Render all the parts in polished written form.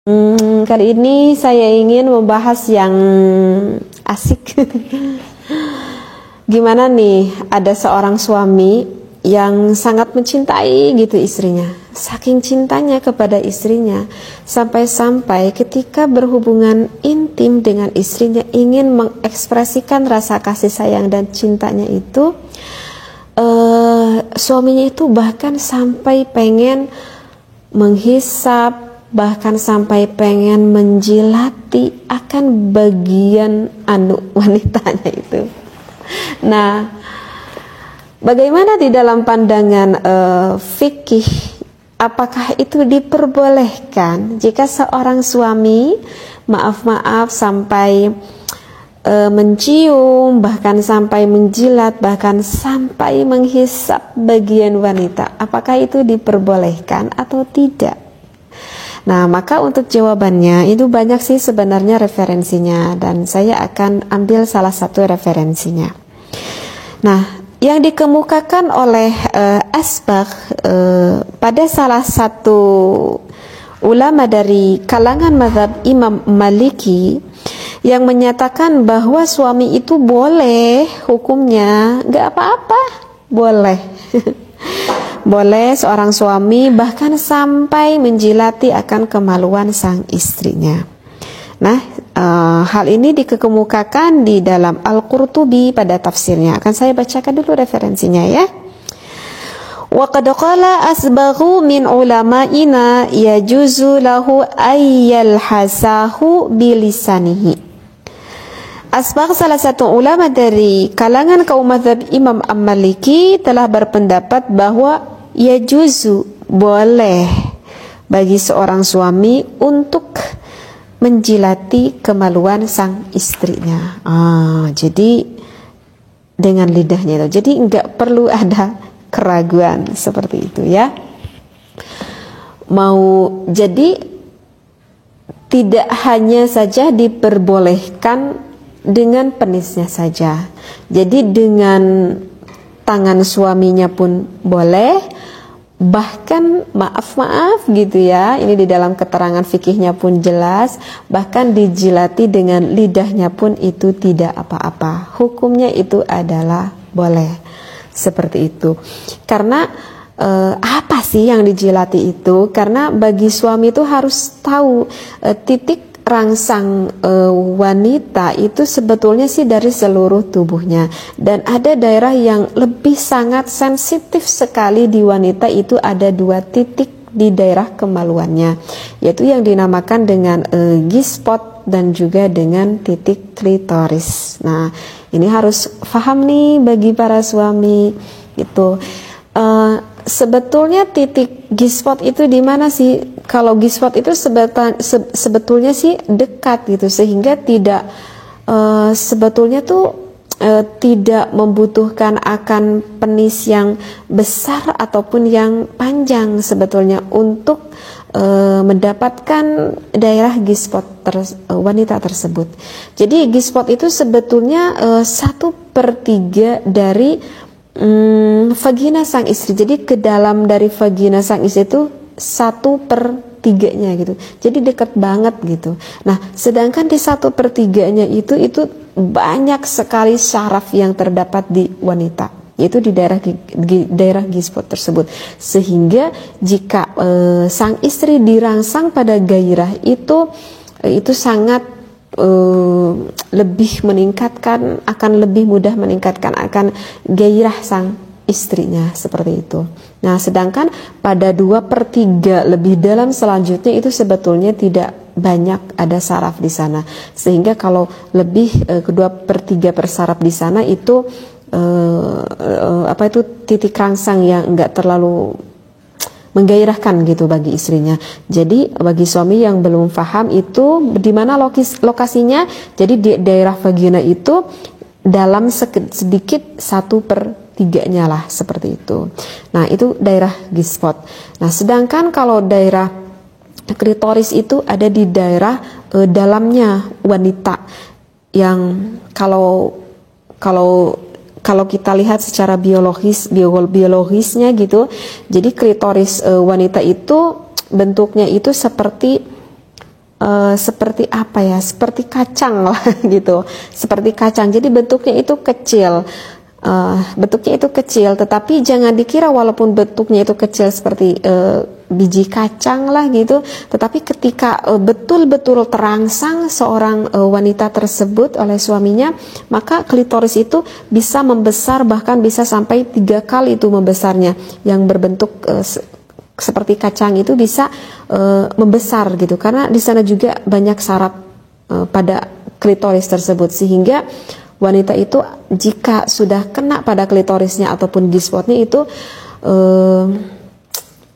Kali ini saya ingin membahas yang asik. Gimana nih, ada seorang suami yang sangat mencintai gitu istrinya. Saking cintanya kepada istrinya, sampai-sampai ketika berhubungan intim dengan istrinya ingin mengekspresikan rasa kasih sayang dan cintanya itu, suaminya itu bahkan sampai pengen menghisap, bahkan sampai pengen menjilati akan bagian wanitanya itu. Nah, bagaimana di dalam pandangan fikih, apakah itu diperbolehkan jika seorang suami maaf sampai mencium, bahkan sampai menjilat, bahkan sampai menghisap bagian wanita? Apakah itu diperbolehkan atau tidak? Nah, maka untuk jawabannya itu banyak sih sebenarnya referensinya, dan saya akan ambil salah satu referensinya. Nah, yang dikemukakan oleh Asbagh pada salah satu ulama dari kalangan mazhab Imam Maliki yang menyatakan bahwa suami itu boleh, hukumnya nggak apa-apa, boleh. Boleh seorang suami bahkan sampai menjilati akan kemaluan sang istrinya. Nah, hal ini dikemukakan di dalam Al-Qurtubi pada tafsirnya. Akan saya bacakan dulu referensinya ya. Wa qad qala asbaghu min ulama'ina yajuzu lahu ayyal hasahu bilisanihi. Asbagh, salah satu ulama dari kalangan kaum mazhab Imam Maliki, telah berpendapat bahwa yajuzu, boleh bagi seorang suami untuk menjilati kemaluan sang istrinya. Jadi dengan lidahnya itu. Jadi enggak perlu ada keraguan seperti itu ya. Jadi tidak hanya saja diperbolehkan dengan penisnya saja. Jadi dengan tangan suaminya pun boleh, bahkan maaf gitu ya, ini di dalam keterangan fikihnya pun jelas, bahkan dijilati dengan lidahnya pun itu tidak apa-apa. Hukumnya itu adalah boleh. Seperti itu. Karena apa sih yang dijilati itu? Karena bagi suami itu harus tahu titik rangsang wanita itu sebetulnya sih dari seluruh tubuhnya, dan ada daerah yang lebih sangat sensitif sekali di wanita itu, ada 2 titik di daerah kemaluannya, yaitu yang dinamakan dengan G-spot dan juga dengan titik klitoris. Nah, ini harus paham nih bagi para suami itu. Sebetulnya titik G-spot itu di mana sih? Kalau G-spot itu sebetulnya sih dekat gitu, sehingga tidak sebetulnya tuh tidak membutuhkan akan penis yang besar ataupun yang panjang sebetulnya untuk mendapatkan daerah G-spot wanita tersebut. Jadi G-spot itu sebetulnya 1/3 dari vagina sang istri. Jadi ke dalam dari vagina sang istri itu 1/3-nya gitu. Jadi dekat banget gitu. Nah, sedangkan di 1/3-nya itu banyak sekali syaraf yang terdapat di wanita, yaitu di daerah G-spot tersebut. Sehingga jika sang istri dirangsang pada gairah itu sangat lebih meningkatkan, akan lebih mudah meningkatkan akan gairah sang istrinya, seperti itu. Nah, sedangkan pada 2/3 lebih dalam selanjutnya itu sebetulnya tidak banyak ada saraf di sana, sehingga kalau lebih ke 2/3 persaraf di sana itu titik rangsang yang enggak terlalu menggairahkan gitu bagi istrinya. Jadi bagi suami yang belum paham itu di mana lokasinya, jadi di daerah vagina itu dalam sedikit 1/3-nya lah, seperti itu. Nah, itu daerah G-spot. Nah, sedangkan kalau daerah klitoris itu ada di daerah dalamnya wanita, yang kalau kita lihat secara biologisnya gitu, jadi klitoris wanita itu bentuknya itu seperti seperti apa ya, seperti kacang lah gitu, seperti kacang. Jadi bentuknya itu kecil, tetapi jangan dikira walaupun bentuknya itu kecil seperti biji kacang lah gitu, tetapi ketika betul-betul terangsang seorang wanita tersebut oleh suaminya, maka klitoris itu bisa membesar, bahkan bisa sampai 3 kali itu membesarnya. Yang berbentuk seperti kacang itu bisa membesar gitu, karena di sana juga banyak saraf pada klitoris tersebut, sehingga wanita itu jika sudah kena pada klitorisnya ataupun G-spotnya itu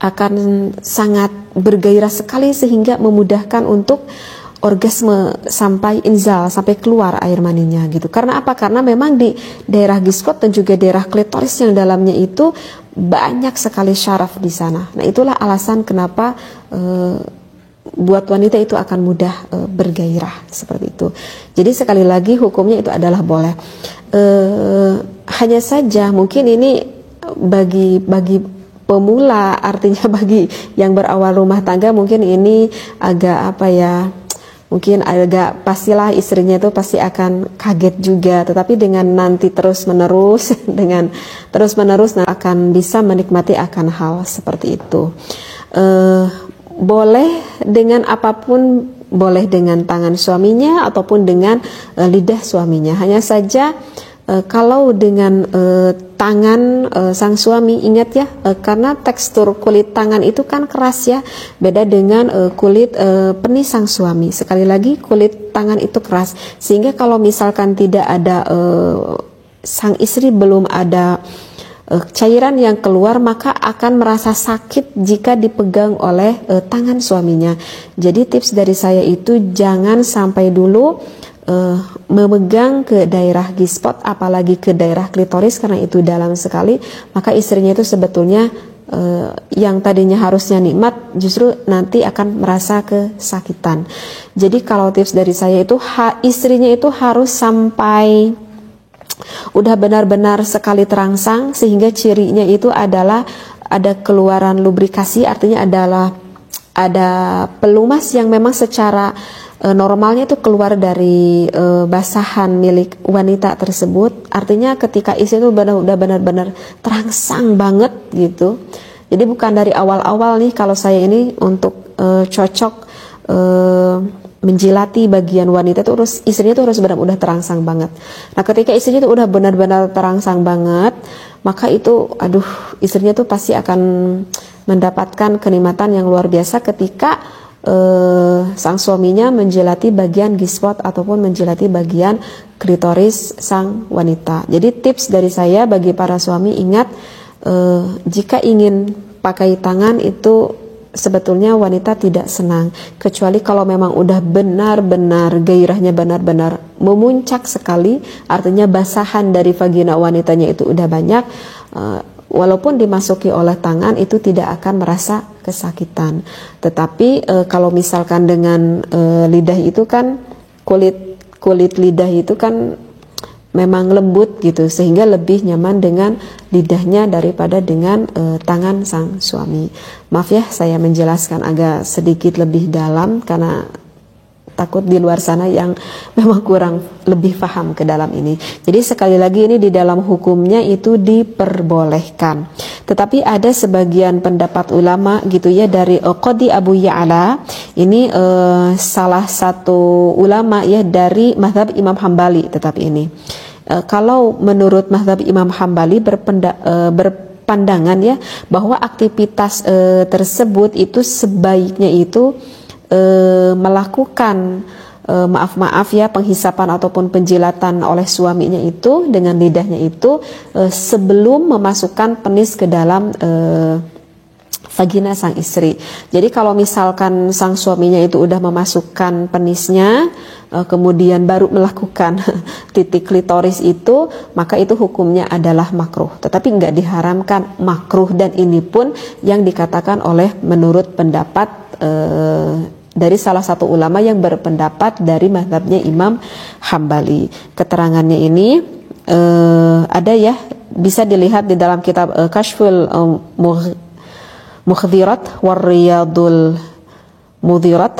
akan sangat bergairah sekali, sehingga memudahkan untuk orgasme sampai inzal, sampai keluar air maninya gitu. Karena apa? Karena memang di daerah G-spot dan juga daerah klitoris yang dalamnya itu banyak sekali syaraf di sana. Nah, itulah alasan kenapa buat wanita itu akan mudah bergairah seperti itu. Jadi sekali lagi hukumnya itu adalah boleh. Hanya saja mungkin ini bagi pemula, artinya bagi yang berawal rumah tangga, mungkin ini agak apa ya, mungkin agak, pastilah istrinya itu pasti akan kaget juga, tetapi dengan nanti terus menerus akan bisa menikmati akan hal seperti itu. Boleh dengan apapun, boleh dengan tangan suaminya ataupun dengan lidah suaminya. Hanya saja kalau dengan tangan sang suami, ingat ya, karena tekstur kulit tangan itu kan keras ya, beda dengan kulit penis sang suami. Sekali lagi, kulit tangan itu keras, sehingga kalau misalkan tidak ada sang istri belum ada cairan yang keluar, maka akan merasa sakit jika dipegang oleh tangan suaminya. Jadi tips dari saya itu jangan sampai dulu memegang ke daerah G-spot, apalagi ke daerah klitoris, karena itu dalam sekali. Maka istrinya itu sebetulnya yang tadinya harusnya nikmat, justru nanti akan merasa kesakitan. Jadi kalau tips dari saya itu, istrinya itu harus sampai udah benar-benar sekali terangsang, sehingga cirinya itu adalah ada keluaran lubrikasi, artinya adalah ada pelumas yang memang secara normalnya itu keluar dari basahan milik wanita tersebut. Artinya ketika istri itu udah benar-benar terangsang banget gitu. Jadi bukan dari awal-awal nih, kalau saya ini untuk cocok menjilati bagian wanita itu istrinya itu harus benar-benar terangsang banget. Nah, ketika istrinya itu udah benar-benar terangsang banget, maka itu istrinya tuh pasti akan mendapatkan kenikmatan yang luar biasa ketika sang suaminya menjilati bagian G-spot ataupun menjilati bagian klitoris sang wanita. Jadi tips dari saya bagi para suami, ingat, jika ingin pakai tangan itu sebetulnya wanita tidak senang, kecuali kalau memang udah benar-benar gairahnya benar-benar memuncak sekali, artinya basahan dari vagina wanitanya itu udah banyak, walaupun dimasuki oleh tangan itu tidak akan merasa kesakitan. Tetapi kalau misalkan dengan lidah itu kan, kulit lidah itu kan memang lembut gitu, sehingga lebih nyaman dengan lidahnya daripada dengan tangan sang suami. Maaf ya, saya menjelaskan agak sedikit lebih dalam karena takut di luar sana yang memang kurang lebih paham ke dalam ini. Jadi sekali lagi, ini di dalam hukumnya itu diperbolehkan. Tetapi ada sebagian pendapat ulama gitu ya, dari Qadi Abu Ya'la, ini salah satu ulama ya dari mazhab Imam Hambali. Tetapi ini kalau menurut mazhab Imam Hambali berpandangan ya, bahwa aktivitas tersebut itu sebaiknya itu melakukan maaf ya, penghisapan ataupun penjilatan oleh suaminya itu dengan lidahnya itu sebelum memasukkan penis ke dalam vagina sang istri. Jadi kalau misalkan sang suaminya itu udah memasukkan penisnya, kemudian baru melakukan titik klitoris itu, maka itu hukumnya adalah makruh. Tetapi nggak diharamkan, makruh. Dan ini pun yang dikatakan oleh menurut pendapat dari salah satu ulama yang berpendapat dari mazhabnya Imam Hambali. Keterangannya ini ada ya, bisa dilihat di dalam kitab Kashful Mukhdirat Warriyadul Mudhirat